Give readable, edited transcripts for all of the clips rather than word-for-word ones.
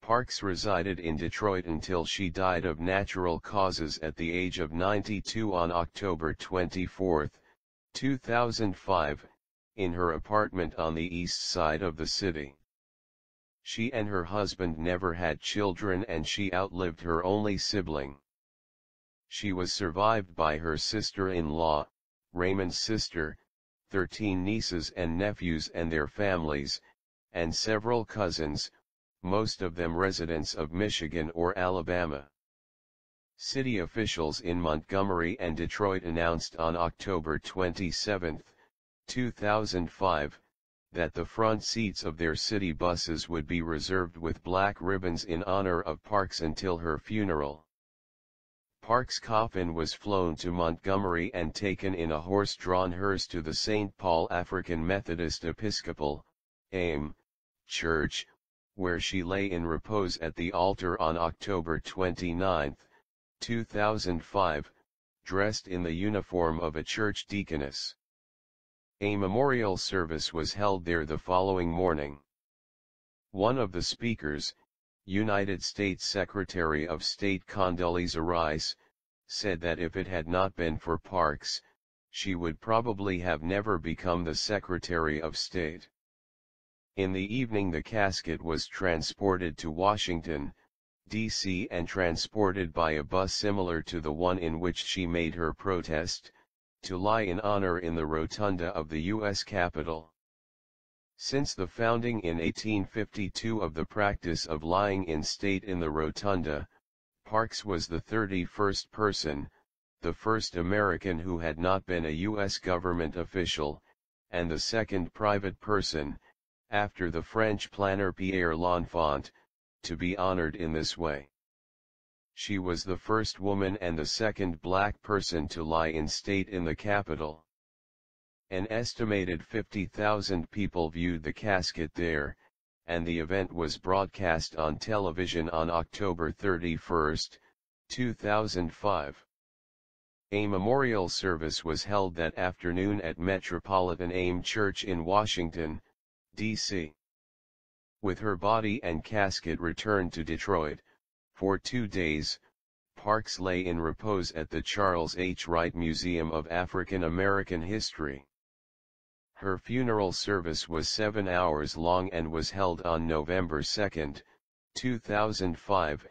Parks resided in Detroit until she died of natural causes at the age of 92 on October 24, 2005, in her apartment on the east side of the city. She and her husband never had children and she outlived her only sibling. She was survived by her sister-in-law, Raymond's sister, 13 nieces and nephews and their families, and several cousins, most of them residents of Michigan or Alabama. City officials in Montgomery and Detroit announced on October 27, 2005, that the front seats of their city buses would be reserved with black ribbons in honor of Parks until her funeral. Parks' coffin was flown to Montgomery and taken in a horse-drawn hearse to the St. Paul African Methodist Episcopal, AME, Church, where she lay in repose at the altar on October 29, 2005, dressed in the uniform of a church deaconess. A memorial service was held there the following morning. One of the speakers, United States Secretary of State Condoleezza Rice, said that if it had not been for Parks, she would probably have never become the Secretary of State. In the evening the casket was transported to Washington, D.C. and transported by a bus similar to the one in which she made her protest, to lie in honor in the rotunda of the U.S. Capitol. Since the founding in 1852 of the practice of lying in state in the rotunda, Parks was the 31st person, the first American who had not been a U.S. government official, and the second private person, after the French planner Pierre L'Enfant, to be honored in this way. She was the first woman and the second black person to lie in state in the Capitol. An estimated 50,000 people viewed the casket there, and the event was broadcast on television on October 31, 2005. A memorial service was held that afternoon at Metropolitan AME Church in Washington, D.C. With her body and casket returned to Detroit, for 2 days, Parks lay in repose at the Charles H. Wright Museum of African American History. Her funeral service was 7 hours long and was held on November 2, 2005,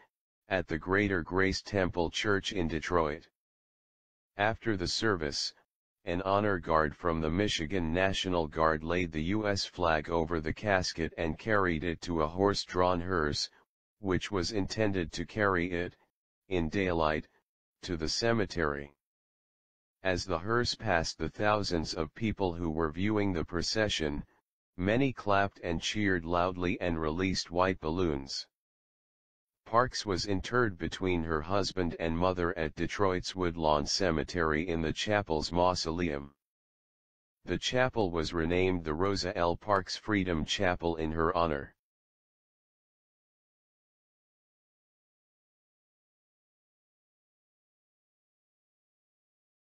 at the Greater Grace Temple Church in Detroit. After the service, an honor guard from the Michigan National Guard laid the U.S. flag over the casket and carried it to a horse-drawn hearse, which was intended to carry it, in daylight, to the cemetery. As the hearse passed the thousands of people who were viewing the procession, many clapped and cheered loudly and released white balloons. Parks was interred between her husband and mother at Detroit's Woodlawn Cemetery in the chapel's mausoleum. The chapel was renamed the Rosa L. Parks Freedom Chapel in her honor.